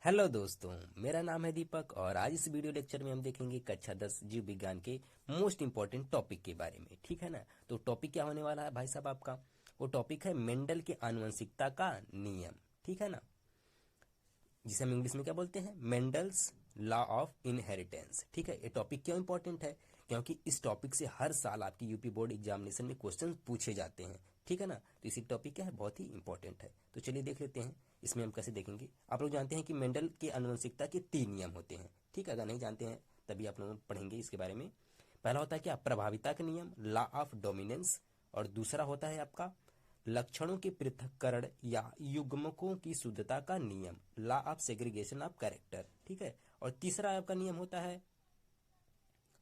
Hello दोस्तों, मेरा नाम है दीपक और आज इस वीडियो लेक्चर में हम देखेंगे कक्षा 10 जीव विज्ञान के मोस्ट इंपॉर्टेंट टॉपिक के बारे में। ठीक है ना। तो टॉपिक क्या होने वाला है भाई साहब आपका? वो टॉपिक है मेंडल के आनुवंशिकता का नियम। ठीक है ना, जिसे हम इंग्लिश में क्या बोलते हैं, मेंडल्स लॉ ऑफ इनहेरिटेंस। ठीक है, ये टॉपिक क्यों इंपॉर्टेंट है? क्योंकि इस टॉपिक से हर साल आपकी यूपी बोर्ड एग्जामिनेशन में क्वेश्चन पूछे जाते हैं। ठीक है ना, तो इसी टॉपिक क्या है, बहुत ही इंपॉर्टेंट है। तो चलिए देख लेते हैं इसमें हम कैसे देखेंगे। आप लोग जानते हैं कि मेंडल के आनुवंशिकता के 3 नियम होते हैं। ठीक है, अगर नहीं जानते हैं तभी आप लोग पढ़ेंगे इसके बारे में। पहला होता है क्या, प्रभाविता का नियम, लॉ ऑफ डोमिनेंस। और दूसरा होता है आपका लक्षणों के पृथक्करण या युग्मकों की शुद्धता का नियम, law of segregation of character. ठीक है, और तीसरा आपका नियम होता है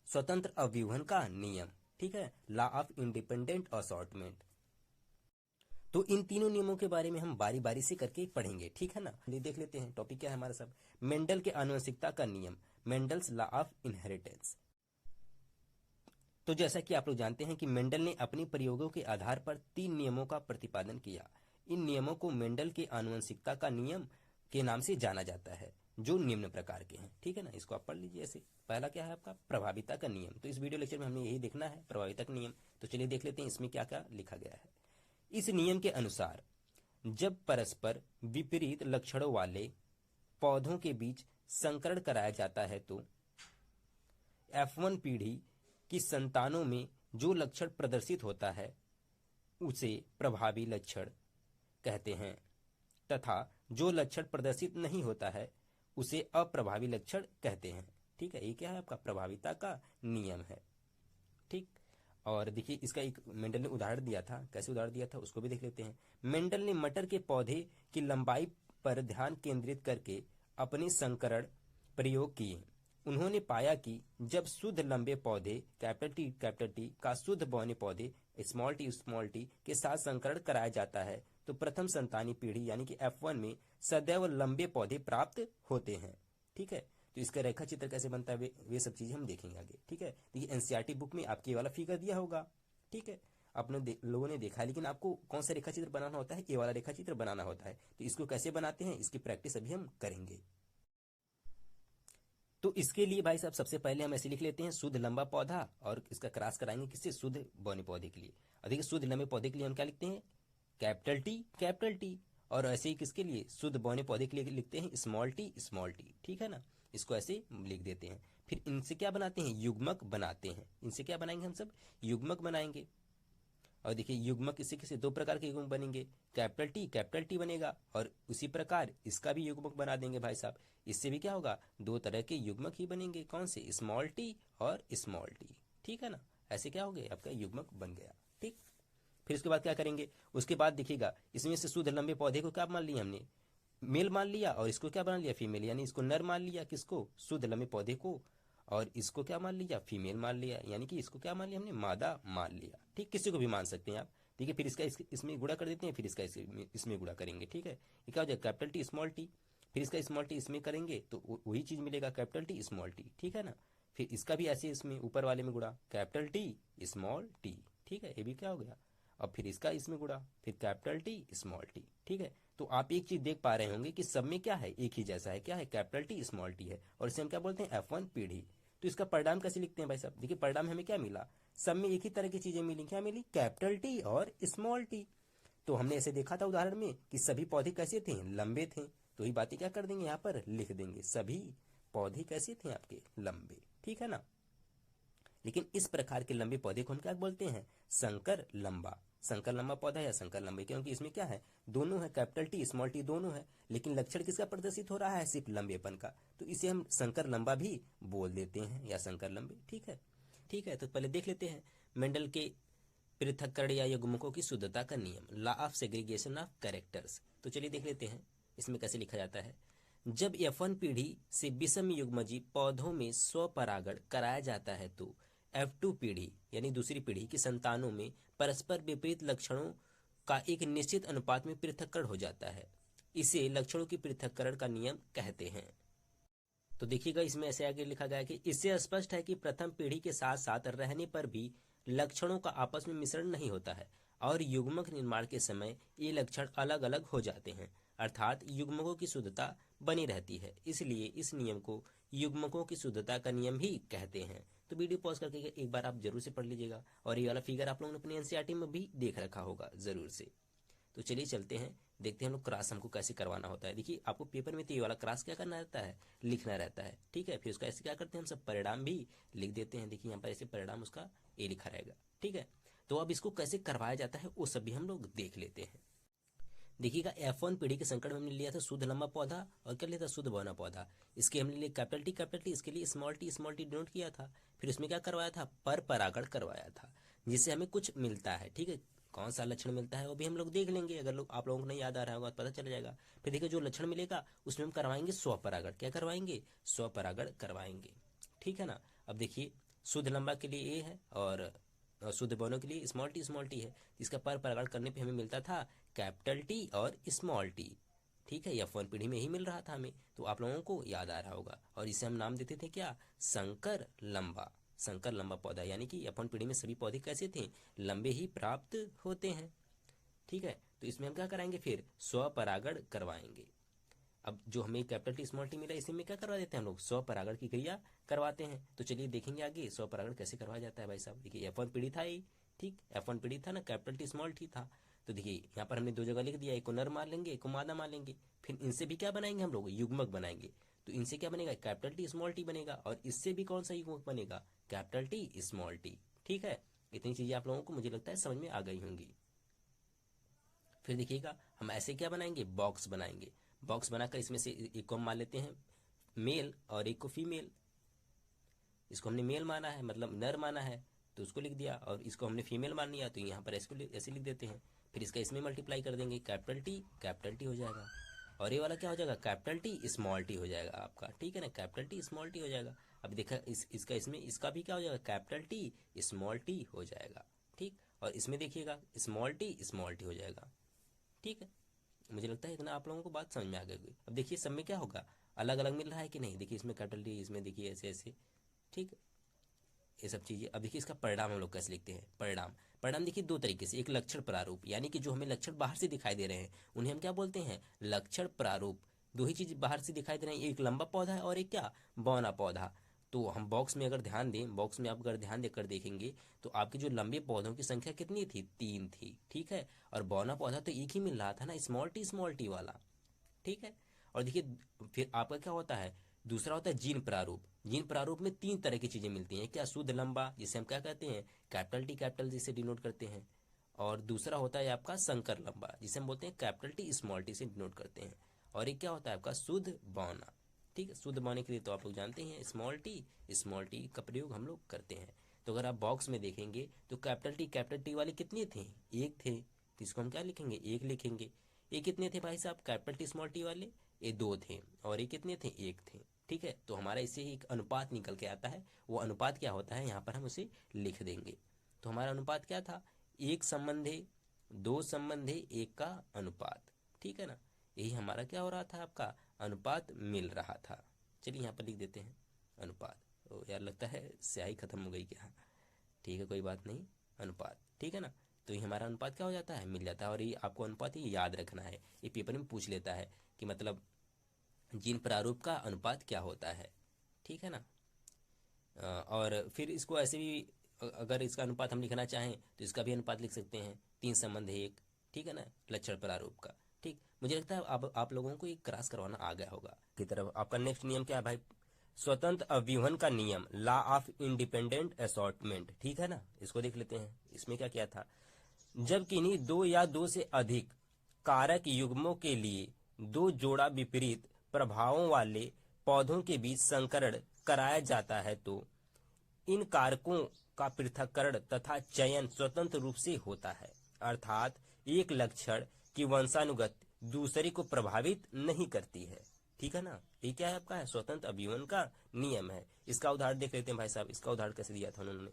स्वतंत्र अव्यूहन का नियम। ठीक है, लॉ ऑफ इंडिपेंडेंट असॉर्टमेंट। तो इन तीनों नियमों के बारे में हम बारी बारी से करके पढ़ेंगे। ठीक है ना, देख लेते हैं टॉपिक क्या है हमारा सब। मेंडल के आनुवंशिकता का नियम, मेंडल्स लॉ ऑफ इनहेरिटेंस। तो जैसा कि आप लोग जानते हैं कि मेंडल ने अपने प्रयोगों के आधार पर 3 नियमों का प्रतिपादन किया। इन नियमों को मेंडल के आनुवंशिकता का नियम के नाम से जाना जाता है, जो निम्न प्रकार के हैं। ठीक है ना, इसको आप पढ़ लीजिए ऐसे। पहला क्या है आपका, प्रभाविता का नियम। तो इस वीडियो लेक्चर में हमने यही देखना है, प्रभाविता का नियम। तो चलिए देख लेते हैं इसमें क्या क्या लिखा गया है। इस नियम के अनुसार जब परस्पर विपरीत लक्षणों वाले पौधों के बीच संकरण कराया जाता है तो F1 पीढ़ी की संतानों में जो लक्षण प्रदर्शित होता है उसे प्रभावी लक्षण कहते हैं, तथा जो लक्षण प्रदर्शित नहीं होता है उसे अप्रभावी लक्षण कहते हैं। ठीक है, ये क्या है आपका, प्रभाविता का नियम है। ठीक, और देखिए इसका एक मेंडल ने उदाहरण दिया था, कैसे उदाहरण दिया था उसको भी देख लेते हैं। मेंडल ने मटर के पौधे की लंबाई पर ध्यान केंद्रित करके अपने संकरण प्रयोग किए। उन्होंने पाया कि जब शुद्ध लंबे पौधे कैपिटल टी का शुद्ध बौने पौधे स्मॉल टी के साथ संकरण कराया जाता है तो प्रथम संतानी पीढ़ी यानी कि F1 में सदैव लंबे पौधे प्राप्त होते हैं। ठीक है, तो इसका रेखा चित्र कैसे बनता है वे सब चीजें हम देखेंगे आगे। ठीक है, तो ये एनसीईआरटी बुक में आपके वाला फिगर दिया होगा। ठीक है, अपने लोगों ने देखा है, लेकिन आपको कौन सा रेखा चित्र बनाना होता है, ये वाला रेखा चित्र बनाना होता है। तो इसको कैसे बनाते हैं, इसकी प्रैक्टिस अभी हम करेंगे। तो इसके लिए भाई साहब सबसे पहले हम ऐसे लिख लेते हैं, शुद्ध लंबा पौधा, और इसका क्रॉस कराएंगे किससे, शुद्ध बौने पौधे के लिए। और देखिए शुद्ध लंबे पौधे के लिए हम क्या लिखते हैं, कैपिटल टी। और ऐसे ही किसके लिए, शुद्ध बौने पौधे के लिए लिखते हैं स्मॉल टी। ठीक है ना, इसको ऐसे लिख देते हैं। फिर इनसे क्या बनाते हैं, युग्मक बनाते हैं। इनसे क्या बनाएंगे हम सब, युग्मक बनाएंगे। और देखिए युग्मक इससे किसे, 2 प्रकार के युग्मक बनेंगे, कैपिटल टी बनेगा, और उसी प्रकार इसका भी युग्मक बना देंगे भाई साहब। इससे भी क्या होगा, 2 तरह के युग्मक ही बनेंगे, कौन से, स्मॉल टी और स्मॉल टी। ठीक है ना, ऐसे क्या हो गया, आपका युग्मक बन गया। ठीक, फिर उसके बाद क्या करेंगे, उसके बाद देखिएगा इसमें से शुद्ध लंबे पौधे को क्या मान लिया हमने, मेल मान लिया, और इसको क्या बना लिया, फीमेल, यानी इसको नर मान लिया, किसको, शुद्ध लंबे पौधे को, और इसको क्या मान लिया, फीमेल मान लिया, यानी कि इसको क्या मान लिया हमने, मादा मान लिया। ठीक, किसी को भी मान सकते हैं आप। ठीक है, फिर इसका इसमें गुणा कर देते हैं, फिर इसका इसमें गुणा करेंगे। ठीक है, ये क्या हो जाएगा, कैपिटल टी स्मॉल टी, फिर इसका स्मॉल टी इसमें करेंगे तो वही चीज मिलेगा, कैपिटल टी स्मॉल टी। ठीक है ना, फिर इसका भी ऐसे इसमें ऊपर वाले में गुणा, कैपिटल टी स्मॉल टी। ठीक है, ये भी क्या हो गया, अब फिर इसका इसमें गुणा, फिर कैपिटल टी स्मॉल टी। ठीक है, तो आप एक चीज देख पा रहे होंगे कि सब में क्या है, एक ही जैसा है, क्या है, कैपिटल टी स्मॉल टी है, और इसे हम क्या बोलते हैं, F1 पीढ़ी। तो इसका परिणाम कैसे लिखते हैं भाई साहब, देखिए परिणाम में हमें क्या मिला, सब में एक ही तरह की चीजें मिली, क्या मिली, कैपिटल टी और स्मॉल टी। तो हमने ऐसे देखा था उदाहरण में कि सभी पौधे कैसे थे, लंबे थे। तो ये बातें क्या कर देंगे, यहाँ पर लिख देंगे, सभी पौधे कैसे थे आपके, लंबे। ठीक है ना, लेकिन इस प्रकार के लंबे पौधे को हम क्या बोलते हैं, संकर लंबा पौधा या संकर लंबे, क्योंकि इसमें क्या है, दोनों है, कैपिटल टी स्मॉल टी दोनों है, लेकिन लक्षण किसका प्रदर्शित हो रहा है, सिर्फ लंबेपन का। तो इसे हम संकर लंबा भी बोल देते हैं, या संकर लंबे। ठीक है, तो पहले देख लेते हैं मेंडल के पृथक्करण या युग्मकों की शुद्धता का नियम, law of segregation of characters. तो चलिए देख लेते हैं इसमें कैसे लिखा जाता है। जब F1 पीढ़ी से विषम युग्मजीव पौधों में स्वपरागण कराया जाता है तो F2 पीढ़ी यानी दूसरी पीढ़ी की संतानों में परस्पर विपरीत लक्षणों का एक निश्चित अनुपात में पृथक्करण हो जाता है। इसे लक्षणों की पृथक्करण का नियम कहते हैं। तो देखिएगा इसमें ऐसे आगे लिखा गया कि इससे स्पष्ट है कि प्रथम पीढ़ी के साथ साथ रहने पर भी लक्षणों का आपस में मिश्रण नहीं होता है और युग्मक निर्माण के समय ये लक्षण अलग अलग हो जाते हैं। अर्थात युग्मकों की शुद्धता बनी रहती है। इसलिए इस नियम को युग्मकों की शुद्धता का नियम ही कहते हैं। तो वीडियो पॉज करके एक बार आप जरूर से पढ़ लीजिएगा, और ये वाला फिगर आप लोगों ने अपनी एनसीईआरटी में भी देख रखा होगा जरूर से। तो चलिए चलते हैं, देखते हैं हम लोग क्रॉस हमको कैसे करवाना होता है। देखिए आपको पेपर में तो ये वाला क्रॉस क्या करना रहता है, लिखना रहता है, ठीक है। फिर उसका ऐसे क्या करते हैं हम सब परिणाम भी लिख देते हैं। देखिए यहाँ पर ऐसे परिणाम उसका ए लिखा रहेगा, ठीक है। तो अब इसको कैसे करवाया जाता है वो सब भी हम लोग देख लेते हैं। देखिएगा F1 पीढ़ी के संकट में हमने लिया था शुद्ध लंबा पौधा और क्या लिया था, शुद्ध बौना पौधा। इसके हमने लिए कैपिटल टी, इसके लिए स्मॉल टी डिनोट किया था। फिर उसमें क्या करवाया था, पर परागण करवाया था, जिससे हमें कुछ मिलता है, ठीक है। कौन सा लक्षण मिलता है वो भी हम लोग देख लेंगे, अगर आप लोगों को नहीं याद आ रहा होगा तो पता चल जाएगा। फिर देखिए जो लक्षण मिलेगा उसमें हम करवाएंगे स्वपरागण। क्या करवाएंगे, स्वपरागण करवाएंगे, ठीक है ना। अब देखिए शुद्ध लंबा के लिए ए है और शुद्ध बौनों के लिए स्मॉल टी है। इसका पर परागण करने पे हमें मिलता था कैपिटल टी और स्मॉल टी, ठीक है। F1 पीढ़ी में ही मिल रहा था हमें, तो आप लोगों को याद आ रहा होगा। और इसे हम नाम देते थे क्या, संकर लंबा पौधा। यानी कि F1 पीढ़ी में सभी पौधे कैसे थे, लंबे ही प्राप्त होते हैं, ठीक है। तो इसमें हम क्या कराएंगे, फिर स्वपरागण करवाएंगे। अब जो हमें कैपिटल टी स्मॉल टी मिला, इसी में क्या करवा देते हैं हम लोग, स्वपरागण की क्रिया करवाते हैं। तो चलिए देखेंगे आगे स्वपरागण कैसे करवाया जाता है भाई साहब। देखिए F1 पीढ़ी था ही, ठीक, F1 पीढ़ी था ना, कैपिटल टी स्मॉल टी था। तो देखिए यहाँ पर हमने दो जगह लिख दिया, एक को नर मान लेंगे, एक को मादा मान लेंगे। फिर इनसे भी क्या बनाएंगे हम लोग, युग्मक बनाएंगे। तो इनसे क्या बनेगा, कैपिटल टी स्मॉल टी बनेगा, और इससे भी कौन सा युग्मक बनेगा, कैपिटल टी स्मॉल टी, ठीक है। इतनी चीजें आप लोगों को मुझे लगता है समझ में आ गई होंगी। फिर देखिएगा हम ऐसे क्या बनाएंगे, बॉक्स बनाएंगे। बॉक्स बनाकर इसमें से एक को हम मान लेते हैं मेल और एक को फीमेल। इसको हमने मेल माना है, मतलब नर माना है, तो उसको लिख दिया, और इसको हमने फीमेल मान लिया तो यहाँ पर ऐसे लिख देते हैं। फिर इसका इसमें मल्टीप्लाई कर देंगे, कैपिटल टी हो जाएगा, और ये वाला क्या हो जाएगा, कैपिटल टी स्मॉल टी हो जाएगा आपका, ठीक है ना, कैपिटल टी स्मॉल टी हो जाएगा। अब देखा इसका इसमें इसका भी क्या हो जाएगा, कैपिटल टी स्मॉल टी हो जाएगा, ठीक। और इसमें देखिएगा स्मॉल टी हो जाएगा, ठीक है। मुझे लगता है इतना आप लोगों को बात समझ में आ गई। अब देखिए सब में क्या होगा, अलग अलग मिल रहा है कि नहीं। देखिए इसमें कैपिटल टी, इसमें देखिए ऐसे ऐसे, ठीक, ये सब चीजें। अब देखिए इसका परिणाम हम लोग कैसे लिखते हैं, परिणाम देखिए दो तरीके से, एक लक्षण प्रारूप, यानी कि जो हमें लक्षण बाहर से दिखाई दे रहे हैं उन्हें हम क्या बोलते हैं, लक्षण प्रारूप। दो ही चीज बाहर से दिखाई दे रहे हैं, एक लंबा पौधा है और एक क्या, बौना पौधा। तो हम बॉक्स में अगर ध्यान दें, बॉक्स में आप अगर ध्यान देकर देखेंगे तो आपके जो लंबे पौधों की संख्या कितनी थी, 3 थी, ठीक है। और बौना पौधा तो एक ही मिल रहा था ना, स्मॉल टी वाला, ठीक है। और देखिए फिर आपका क्या होता है, दूसरा होता है जीन प्रारूप। जीन प्रारूप में 3 तरह की चीजें मिलती हैं, क्या, शुद्ध लंबा जिसे हम क्या कहते हैं, कैपिटल जिसे डिनोट करते हैं, और दूसरा होता है आपका संकर लंबा जिसे हम बोलते हैं कैपिटल टी स्मॉल टी से डिनोट करते हैं, और एक क्या होता है आपका शुद्ध बौना, ठीक है। शुद्ध बौने के लिए तो आप लोग जानते हैं स्मॉल टी का प्रयोग हम लोग करते हैं। तो अगर आप बॉक्स में देखेंगे तो कैपिटल टी वाले कितने थे, एक थे, तो इसको हम क्या लिखेंगे, एक लिखेंगे। ये कितने थे भाई साहब, कैपिटल टी स्मॉल टी वाले, ये 2 थे, और ये कितने थे, 1 थे, ठीक है। तो हमारा इससे एक अनुपात निकल के आता है, वो अनुपात क्या होता है यहाँ पर हम उसे लिख देंगे। तो हमारा अनुपात क्या था, 1 संबंधे 2 संबंधे 1 का अनुपात, ठीक है ना। यही हमारा क्या हो रहा था, आपका अनुपात मिल रहा था। चलिए यहाँ पर लिख देते हैं अनुपात। ओ यार लगता है स्याही खत्म हो गई क्या, ठीक है कोई बात नहीं, अनुपात, ठीक है ना। तो ये हमारा अनुपात क्या हो जाता है, मिल जाता है। और ये आपको अनुपात ही याद रखना है, ये पेपर में पूछ लेता है कि मतलब जीन प्रारूप का अनुपात क्या होता है, ठीक है ना। और फिर इसको ऐसे भी अगर इसका अनुपात हम लिखना चाहें तो इसका भी अनुपात लिख सकते हैं, 3 संबंध 1, ठीक है ना, लक्षण प्रारूप का, ठीक। मुझे लगता है आप लोगों को एक क्रॉस करवाना आ गया होगा की तरफ। आपका नेक्स्ट नियम क्या है भाई, स्वतंत्र अव्यूहन का नियम, लॉ ऑफ इंडिपेंडेंट असॉर्टमेंट, ठीक है ना। इसको देख लेते हैं, इसमें क्या किया था, जब किन्हीं 2 या 2 से अधिक कारक युग्मों के लिए 2 जोड़ा विपरीत प्रभावों वाले पौधों के बीच संकरण कराया जाता है तो इन कारकों का पृथक्करण तथा चयन स्वतंत्र रूप से होता है, अर्थात एक लक्षण की वंशानुगत दूसरे को प्रभावित नहीं करती है, ठीक है ना। ये क्या है आपका, है स्वतंत्र अभिवन का नियम है। इसका उदाहरण देख लेते हैं भाई साहब, इसका उदाहरण कैसे दिया था उन्होंने,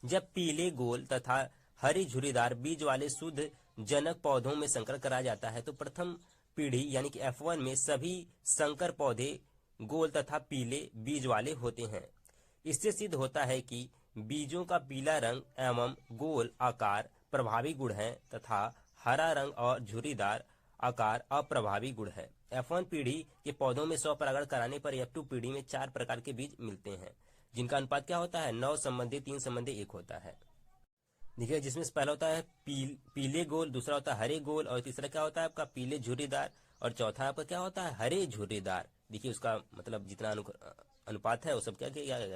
जब पीले गोल तथा हरी झुर्रीदार बीज वाले शुद्ध जनक पौधों में संकर कराया जाता है तो प्रथम पीढ़ी यानी कि F1 में सभी संकर पौधे गोल तथा पीले बीज वाले होते हैं। इससे सिद्ध होता है कि बीजों का पीला रंग एवं गोल आकार प्रभावी गुण है तथा हरा रंग और झुर्रीदार आकार अप्रभावी गुण है। F1 पीढ़ी के पौधों में स्वपरागण कराने पर F2 पीढ़ी में 4 प्रकार के बीज मिलते हैं, जिनका अनुपात क्या होता है, 9 संबंधी 3 संबंधी 1 होता है। देखिए, जिसमें से पहला होता है पीले गोल, दूसरा होता है हरे गोल, और तीसरा क्या होता है आपका पीले झुर्रीदार, और चौथा आपका क्या होता है हरे झुर्रीदार। देखिए उसका मतलब जितना अनुपात है वो सब क्या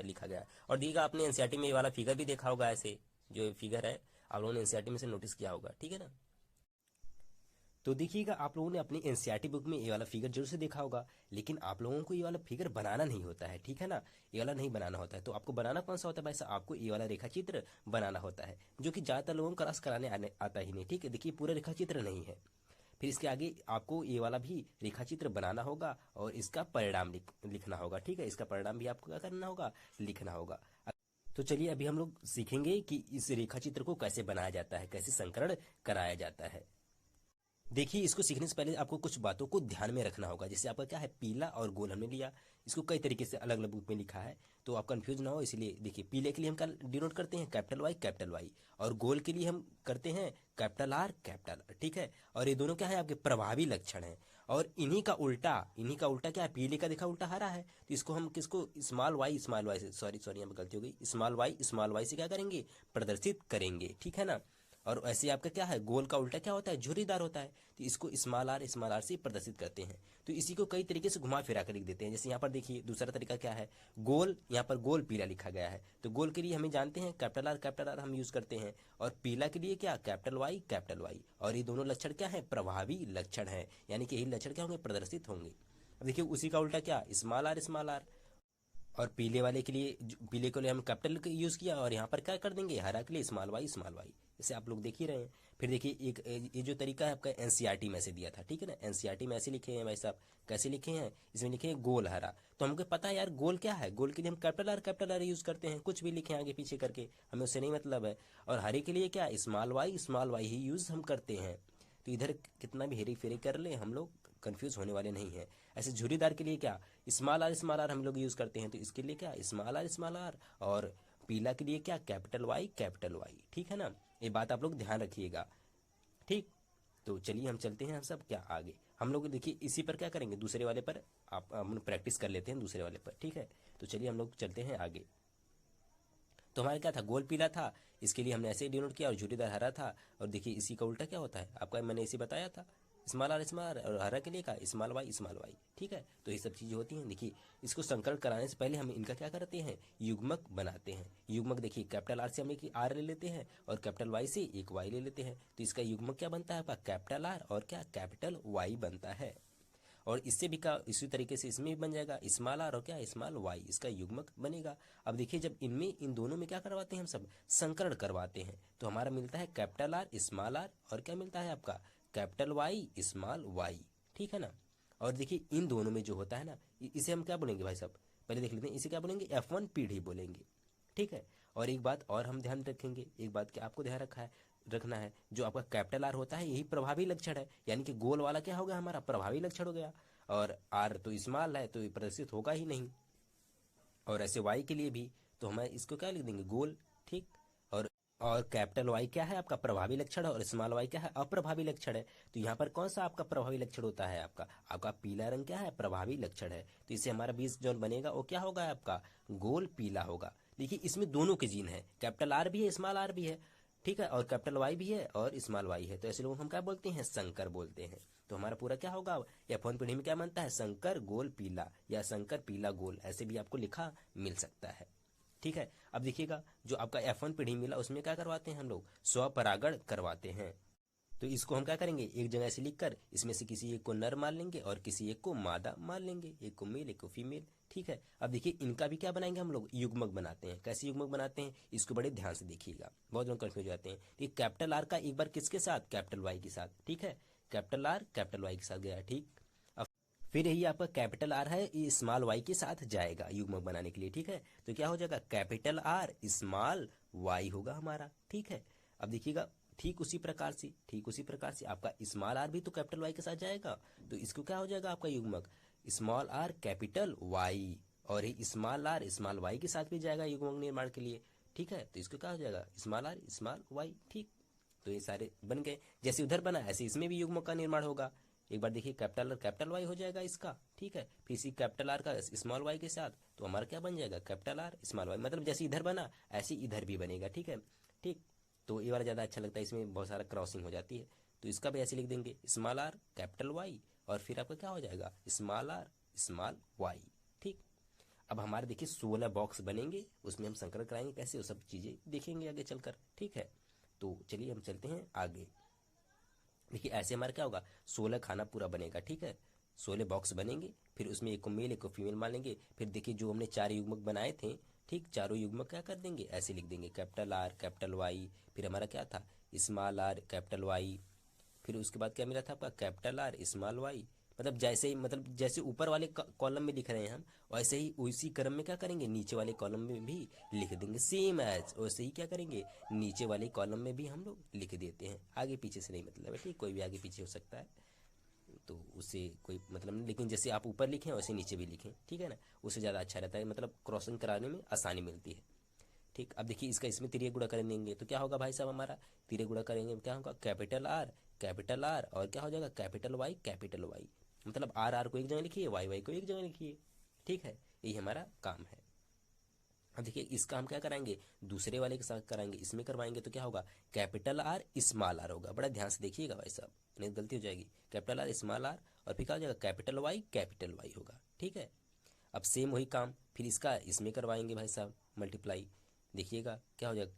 लिखा गया है। और देखिएगा आपने एनसीईआरटी में ये वाला फिगर भी देखा होगा, ऐसे जो फिगर है आप लोगों ने एनसीईआरटी में से नोटिस किया होगा, ठीक है ना। तो देखिएगा आप लोगों ने अपनी एनसीईआरटी बुक में ये वाला फिगर जरूर से देखा होगा, लेकिन आप लोगों को ये वाला फिगर बनाना नहीं होता है, ठीक है ना। ये वाला नहीं बनाना होता है। तो आपको बनाना कौन सा होता है भाई साहब, आपको ये वाला रेखा चित्र बनाना होता है, जो कि ज्यादातर लोगों को क्लास कराने आता ही नहीं, ठीक है। देखिए पूरा रेखा चित्र नहीं है। फिर इसके आगे आपको ये वाला भी रेखा चित्र बनाना होगा और इसका परिणाम लिखना होगा, ठीक है। इसका परिणाम भी आपको क्या करना होगा, लिखना होगा। तो चलिए अभी हम लोग सीखेंगे कि इस रेखा चित्र को कैसे बनाया जाता है, कैसे संकरण कराया जाता है। देखिए, इसको सीखने से पहले आपको कुछ बातों को ध्यान में रखना होगा। जैसे आपका क्या है, पीला और गोल हमने लिया, इसको कई तरीके से अलग अलग बुक में लिखा है, तो आप कंफ्यूज ना हो। इसलिए देखिए, पीले के लिए हम क्या डिनोट करते हैं, कैपिटल वाई, और गोल के लिए हम करते हैं कैपिटल आर, ठीक है। और ये दोनों क्या है, आपके प्रभावी लक्षण है। और इन्हीं का उल्टा क्या है, पीले का देखा उल्टा हरा है, तो इसको हम किसको स्मॉल वाई से, सॉरी यहाँ पे गलती हो गई, स्मॉल वाई से क्या करेंगे, प्रदर्शित करेंगे, ठीक है ना। और ऐसे आपका क्या है, गोल का उल्टा क्या होता है, झुर्रीदार होता है, तो इसको स्मॉल आर से प्रदर्शित करते हैं। तो इसी को कई तरीके से घुमा फिरा कर लिख देते हैं। जैसे यहाँ पर देखिए दूसरा तरीका क्या है, गोल, यहाँ पर गोल पीला लिखा गया है, तो गोल के लिए हमें जानते हैं कैपिटल आर हम यूज करते हैं, और पीला के लिए क्या, कैपिटल वाई, और ये दोनों लक्षण क्या है, प्रभावी लक्षण है, यानी कि यही लक्षण क्या होंगे, प्रदर्शित होंगे। अब देखिए उसी का उल्टा क्या, स्मॉल आर, और पीले वाले के लिए, पीले के लिए हम कैपिटल यूज किया, और यहाँ पर क्या कर देंगे, हरा के लिए स्मॉल वाई, जैसे आप लोग देख ही रहे हैं। फिर देखिए एक ये जो तरीका है आपका एनसीईआरटी में से दिया था, ठीक है ना। एनसीईआरटी में ऐसे लिखे हैं भाई साहब, कैसे लिखे हैं, इसमें लिखे हैं गोल हरा। तो हमको पता है यार गोल क्या है, गोल के लिए हम कैपिटल आर यूज करते हैं, कुछ भी लिखे आगे पीछे करके, हमें उससे नहीं मतलब है। और हरे के लिए क्या, स्मॉल वाई ही यूज हम करते हैं। तो इधर कितना भी हेरी फेरी कर ले, हम लोग कंफ्यूज होने वाले नहीं है। ऐसे झुर्रीदार के लिए क्या, स्मॉल आर हम लोग यूज करते हैं, तो इसके लिए क्या, स्मॉल आर, और पीला के लिए क्या, कैपिटल वाई, ठीक है ना। ये बात आप लोग ध्यान रखिएगा, ठीक। तो चलिए हम चलते हैं, हम सब क्या आगे, हम लोग देखिए इसी पर क्या करेंगे, दूसरे वाले पर आप हम प्रैक्टिस कर लेते हैं दूसरे वाले पर, ठीक है। तो चलिए हम लोग चलते हैं आगे। तो हमारा क्या था, गोल पीला था, इसके लिए हमने ऐसे ही डिनोट किया, और झुर्रीदार हरा था। और देखिए इसी का उल्टा क्या होता है आपका, मैंने इसी बताया था, स्मॉल आर, और हरा के लिए का स्मॉल वाई, ठीक है। तो ये सब चीजें होती हैं। देखिए इसको संकरण कराने से पहले हम इनका क्या करते हैं, युग्मक बनाते हैं। युग्मक देखिए कैपिटल आर से हम एक आर ले लेते हैं, और कैपिटल वाई से एक वाई ले लेते हैं, तो इसका युग्मक क्या बनता है आपका, कैपिटल आर और क्या, कैपिटल वाई बनता है। और इससे भी का इसी तरीके से इसमें भी बन जाएगा स्मॉल आर और क्या, स्मॉल वाई, इसका युग्मक बनेगा। अब देखिए जब इनमें इन दोनों में क्या करवाते हैं, हम सब संकरण करवाते हैं, तो हमारा मिलता है कैपिटल आर, स्मॉल आर, और क्या मिलता है आपका, कैपिटल वाई, स्मॉल वाई, ठीक है ना। और देखिए इन दोनों में जो होता है ना, इसे हम क्या बोलेंगे भाई साहब, पहले देख लेते हैं, इसे क्या बोलेंगे, F1 पीढ़ी बोलेंगे, ठीक है। और एक बात और हम ध्यान रखेंगे, एक बात क्या आपको ध्यान रखना है, जो आपका कैपिटल आर होता है यही प्रभावी लक्षण है, यानी कि गोल वाला क्या हो गया, हमारा प्रभावी लक्षण हो गया। और आर तो स्मॉल है, तो ये प्रदर्शित होगा ही नहीं। और ऐसे वाई के लिए भी, तो हम इसको क्या लिख देंगे, गोल, ठीक। और कैपिटल वाई क्या है आपका, प्रभावी लक्षण है, और स्मॉल वाई क्या है, अप्रभावी लक्षण है। तो यहाँ पर कौन सा आपका प्रभावी लक्षण होता है, आपका पीला रंग क्या है, प्रभावी लक्षण है। तो इससे हमारा बीज जो बनेगा वो क्या होगा आपका, गोल पीला होगा। देखिए इसमें दोनों के जीन है, कैपिटल आर भी है, स्मॉल आर भी है, ठीक है, और कैपिटल वाई भी है और स्मॉल वाई है। तो ऐसे लोग हम क्या बोलते हैं, संकर बोलते हैं। तो हमारा पूरा क्या होगा, F1 पीढ़ी में क्या बनता है, संकर गोल पीला, या संकर पीला गोल, ऐसे भी आपको लिखा मिल सकता है, ठीक है। अब देखिएगा जो आपका F1 पीढ़ी मिला उसमें क्या करवाते हैं हम लोग, स्वपरागण करवाते हैं। तो इसको हम क्या करेंगे, एक जगह से लिखकर इसमें से किसी एक को नर मान लेंगे और किसी एक को मादा मान लेंगे, एक को मेल एक को फीमेल, ठीक है। अब देखिए इनका भी क्या बनाएंगे हम लोग, युग्मक बनाते हैं। कैसे युग्मक बनाते हैं, इसको बड़े ध्यान से देखिएगा, बहुत लोग कंफ्यूज हो जाते हैं। ये कैपिटल आर का एक बार किसके साथ, कैपिटल वाई के साथ, ठीक है। कैपिटल आर कैपिटल वाई के साथ गया, ठीक। फिर यही आपका कैपिटल आर है, ये स्मॉल वाई के साथ जाएगा युग्मक बनाने के लिए, ठीक है। तो क्या हो जाएगा, कैपिटल आर स्मॉल वाई होगा हमारा, ठीक है। अब देखिएगा ठीक उसी प्रकार से आपका स्मॉल आर भी तो कैपिटल वाई के साथ जाएगा, तो इसको क्या हो जाएगा आपका युग्मक, स्मॉल आर कैपिटल वाई, और ये स्मॉल आर स्मॉल वाई के साथ भी जाएगा युग्मक निर्माण के लिए, ठीक है। तो इसको क्या हो जाएगा, स्मॉल आर स्मॉल वाई, ठीक। तो ये सारे बन गए, जैसे उधर बना ऐसे इसमें भी युग्मक का निर्माण होगा, एक बार देखिए कैपिटल आर कैपिटल वाई हो जाएगा इसका, ठीक है। फिर इसी कैपिटल आर का स्मॉल वाई के साथ तो हमारा क्या बन जाएगा, कैपिटल आर स्मॉल वाई, मतलब जैसे इधर बना ऐसे इधर भी बनेगा, ठीक है। ठीक, तो ये वाला ज़्यादा अच्छा लगता है, इसमें बहुत सारा क्रॉसिंग हो जाती है। तो इसका भी ऐसे लिख देंगे, स्मॉल आर कैपिटल वाई, और फिर आपका क्या हो जाएगा, स्मॉल आर स्मॉल वाई। ठीक, अब हमारे देखिए 16 बॉक्स बनेंगे, उसमें हम संकलन कराएंगे कैसे, वो सब चीज़ें देखेंगे आगे चलकर, ठीक है। तो चलिए हम चलते हैं आगे। देखिए ऐसे हमारा क्या होगा, 16 खाना पूरा बनेगा, ठीक है। 16 बॉक्स बनेंगे, फिर उसमें एक को मेल एक को फीमेल मान लेंगे। फिर देखिए जो हमने 4 युग्मक बनाए थे, ठीक, चारों युग्मक क्या कर देंगे, ऐसे लिख देंगे, कैपिटल आर कैपिटल वाई, फिर हमारा क्या था, स्मॉल आर कैपिटल वाई, फिर उसके बाद क्या मिला था आपका, कैपिटल आर स्मॉल वाई। मतलब जैसे ऊपर वाले कॉलम में लिख रहे हैं हम, वैसे ही उसी क्रम में क्या करेंगे, नीचे वाले कॉलम में भी लिख देंगे, सेम एज वैसे ही क्या करेंगे, नीचे वाले कॉलम में भी हम लोग लिख देते हैं। आगे पीछे से नहीं मतलब है, ठीक, कोई भी आगे पीछे हो सकता है, तो उससे कोई मतलब नहीं, लेकिन जैसे आप ऊपर लिखें वैसे नीचे भी लिखें, ठीक है ना, उससे ज़्यादा अच्छा रहता है, मतलब क्रॉसिंग कराने में आसानी मिलती है। ठीक, अब देखिए इसका इसमें तिरिया गुणा कर देंगे तो क्या होगा भाई साहब, हमारा तिरिया गुणा करेंगे क्या होगा, कैपिटल आर और क्या हो जाएगा, कैपिटल वाई, मतलब आर आर को एक जगह लिखिए, वाई वाई को एक जगह लिखिए, ठीक है, यही हमारा काम है। अब देखिए इसका हम क्या कराएंगे, दूसरे वाले के साथ कराएंगे, इसमें करवाएंगे तो क्या होगा, कैपिटल आर स्मॉल आर होगा, बड़ा ध्यान से देखिएगा भाई साहब, नहीं तो गलती हो जाएगी, कैपिटल आर स्मॉल आर, और फिर क्या हो जाएगा, कैपिटल वाई होगा, ठीक है। अब सेम वही काम फिर इसका इसमें करवाएंगे भाई साहब, मल्टीप्लाई, देखिएगा क्या हो जाएगा,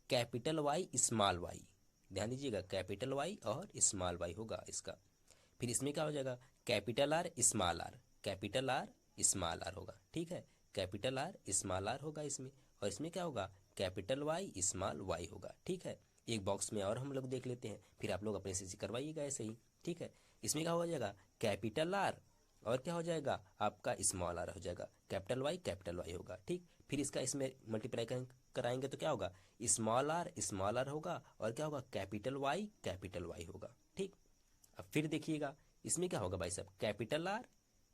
कैपिटल वाई स्मॉल वाई, ध्यान दीजिएगा, कैपिटल वाई और स्मॉल वाई होगा इसका। फिर इसमें क्या हो जाएगा, कैपिटल आर स्मॉल आर होगा, ठीक है, कैपिटल आर स्मॉल आर होगा इसमें, और इसमें क्या होगा, कैपिटल वाई स्मॉल वाई होगा, ठीक है। एक बॉक्स में और हम लोग देख लेते हैं, फिर आप लोग अपने से करवाइएगा ऐसे ही, ठीक है। इसमें क्या हो जाएगा, कैपिटल आर और क्या हो जाएगा आपका स्मॉल आर हो जाएगा, कैपिटल वाई होगा, ठीक। फिर इसका इसमें मल्टीप्लाई कराएंगे तो क्या होगा, स्मॉल आर होगा, और क्या होगा, कैपिटल वाई होगा, ठीक। अब फिर देखिएगा इसमें क्या होगा भाई साहब, कैपिटल आर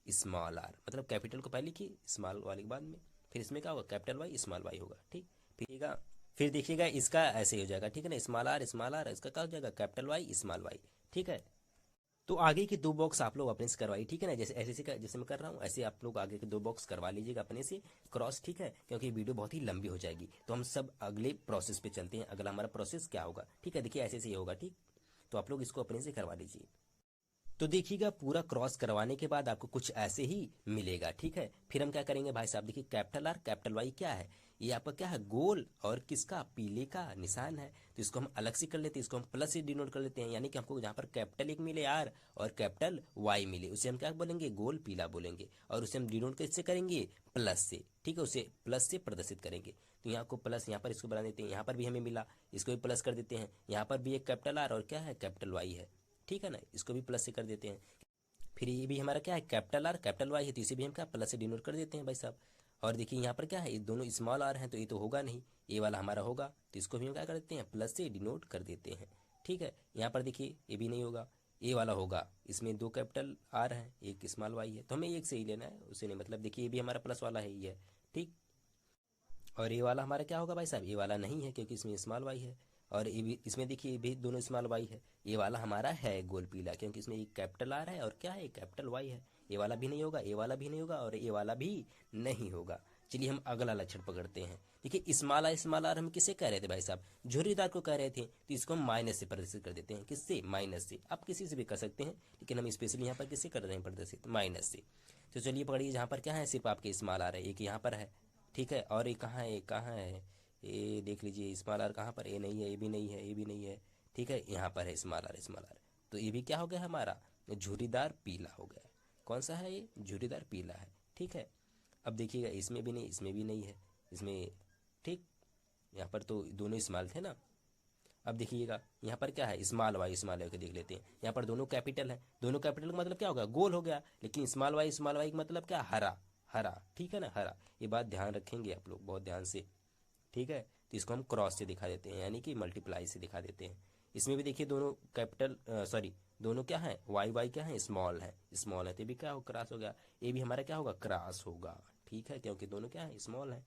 स्मॉल आर, मतलब कैपिटल को पहले लिखिए, स्मॉल वाले के बाद में, फिर इसमें क्या होगा, कैपिटल वाई स्मॉल वाई होगा, ठीक। फिर देखिएगा इसका ऐसे ही हो जाएगा, ठीक है ना, स्मॉल आर, इसका क्या हो जाएगा, कैपिटल वाई स्मॉल वाई, ठीक है। तो आगे के 2 बॉक्स आप लोग अपने से करवाइए, ठीक है ना, जैसे ऐसे जैसे मैं कर रहा हूँ ऐसे आप लोग आगे के 2 बॉक्स करवा लीजिएगा अपने से क्रॉस, ठीक है, क्योंकि वीडियो बहुत ही लंबी हो जाएगी। तो हम सब अगले प्रोसेस पे चलते हैं, अगला हमारा प्रोसेस क्या होगा, ठीक है, देखिए ऐसे ही होगा, ठीक। तो आप लोग इसको अपने से करवा लीजिए। तो देखिएगा पूरा क्रॉस करवाने के बाद आपको कुछ ऐसे ही मिलेगा, ठीक है। फिर हम क्या करेंगे भाई साहब, देखिए कैपिटल आर कैपिटल वाई क्या है, ये आपका क्या है, गोल और किसका, पीले का निशान है, तो इसको हम अलग से कर लेते हैं, इसको हम प्लस से डिनोट कर लेते हैं, यानी कि हमको जहाँ पर कैपिटल एक मिले आर और कैपिटल वाई मिले, उसे हम क्या बोलेंगे, गोल पीला बोलेंगे, और उसे हम डिनोट कैसे करेंगे, प्लस से, ठीक है, उसे प्लस से प्रदर्शित करेंगे। तो यहाँ को प्लस, यहाँ पर इसको बना देते हैं, यहाँ पर भी हमें मिला, इसको भी प्लस कर देते हैं, यहाँ पर भी एक कैपिटल आर और क्या है, कैपिटल वाई है, ठीक है ना, इसको भी प्लस से कर देते हैं। फिर ये भी हमारा क्या है, कैपिटल आर कैपिटल वाई है, तो इसे भी हम क्या प्लस से डिनोट कर देते हैं भाई साहब। और देखिए यहाँ पर क्या है, ये दोनों स्मॉल आर हैं, तो ये तो होगा नहीं, ये वाला हमारा होगा, तो इसको भी हम क्या कर देते हैं, प्लस से डिनोट कर देते हैं, ठीक है। यहाँ पर देखिए ये भी नहीं होगा, ये वाला होगा, इसमें 2 कैपिटल आर हैं, एक स्मॉल वाई है, तो हमें एक से ही लेना है, उसे नहीं, मतलब देखिए ये भी हमारा प्लस वाला है ही है, ठीक। और ये वाला हमारा क्या होगा भाई साहब, ये वाला नहीं है क्योंकि इसमें स्मॉल वाई है, और ये भी इसमें देखिए ये भी दोनों स्मॉल वाई है, ये वाला हमारा है गोल पीला, क्योंकि इसमें एक कैपिटल आर है और क्या है, कैपिटल वाई है, ये वाला भी नहीं होगा, ये वाला भी नहीं होगा, और ये वाला भी नहीं होगा। चलिए हम अगला लक्षण पकड़ते हैं। देखिए स्मॉल आर हम किसे कह रहे थे भाई साहब, झुर्रीदार को कह रहे थे, तो इसको हम माइनस से प्रदर्शित कर देते हैं, किससे, माइनस से, आप किसी से भी कर सकते हैं, लेकिन हम स्पेशली यहाँ पर किससे कर रहे हैं प्रदर्शित, माइनस से। तो चलिए पकड़िए, जहाँ पर क्या है, सिर्फ आपके स्मॉल आर है, एक यहाँ पर है, ठीक है, और ये कहाँ है, ये कहाँ है, ये देख लीजिए स्मॉल आर कहाँ पर, ये नहीं है, ये भी नहीं है, ये भी नहीं है, ठीक है, यहाँ पर है स्मॉल आर, तो ये भी क्या हो गया हमारा, झुर्रीदार पीला हो गया। कौन सा है ये, झुर्रीदार पीला है, ठीक है। अब देखिएगा इसमें भी नहीं, इसमें भी नहीं है, इसमें, ठीक, यहाँ पर तो दोनों स्मॉल थे ना। अब देखिएगा यहाँ पर क्या है, स्मॉल वाई के देख लेते हैं, यहाँ पर दोनों कैपिटल है, दोनों कैपिटल का मतलब क्या होगा, गोल हो गया, लेकिन स्मॉल वाई का मतलब क्या, हरा, हरा, ठीक है ना, हरा, ये बात ध्यान रखेंगे आप लोग बहुत ध्यान से, ठीक है। तो इसको हम क्रॉस से दिखा देते हैं, यानी कि मल्टीप्लाई से दिखा देते हैं। इसमें भी देखिए दोनों कैपिटल, सॉरी, दोनों क्या है, वाई क्या है, स्मॉल है, तो ये भी क्या हो, क्रॉस हो गया, ये भी हमारा क्या होगा, क्रॉस होगा, ठीक है, क्योंकि दोनों क्या है, स्मॉल है।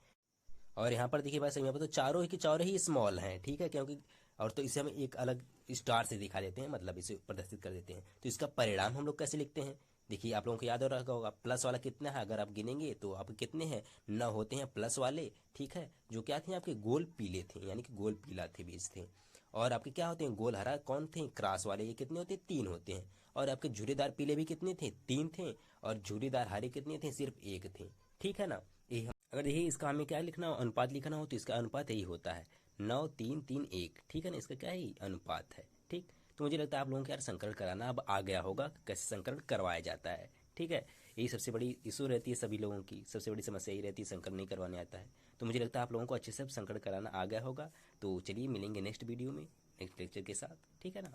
और यहाँ पर देखिए भाई साहब, यहाँ पर तो चारों ही के चारों ही स्मॉल हैं, ठीक है, क्योंकि और तो इसे हम एक अलग स्टार से दिखा देते हैं, मतलब इसे प्रदर्शित कर देते हैं। तो इसका परिणाम हम लोग कैसे लिखते हैं, देखिए आप लोगों को याद हो रहा होगा, प्लस वाला कितना है, अगर आप गिनेंगे तो आपके कितने हैं, 9 होते हैं प्लस वाले, ठीक है, जो क्या थे आपके गोल पीले थे, यानी कि गोल पीला थे बीज थे। और आपके क्या होते हैं गोल हरा कौन थे, क्रॉस वाले, ये कितने होते हैं, 3 होते हैं। और आपके झुरीदार पीले भी कितने थे, 3 थे। और झुरीदार हरे कितने थे, सिर्फ 1 थे, ठीक है ना। ये अगर देखिए इसका हमें क्या लिखना हो, अनुपात लिखना हो, तो इसका अनुपात यही होता है 9 3 3 1, ठीक है ना, इसका क्या ही अनुपात है, ठीक। तो मुझे लगता है आप लोगों को यार संकलन कराना अब आ गया होगा, कैसे संकलन करवाया जाता है, ठीक है। यही सबसे बड़ी इशू रहती है सभी लोगों की, सबसे बड़ी समस्या यही रहती है, संकलन नहीं करवाने आता है। तो मुझे लगता है आप लोगों को अच्छे से संकलन कराना आ गया होगा। तो चलिए मिलेंगे नेक्स्ट वीडियो में, नेक्स्ट लेक्चर के साथ, ठीक है ना।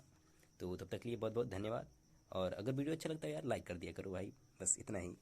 तो तब तक के लिए बहुत बहुत धन्यवाद। और अगर वीडियो अच्छा लगता है यार लाइक कर दिया करो भाई, बस इतना ही।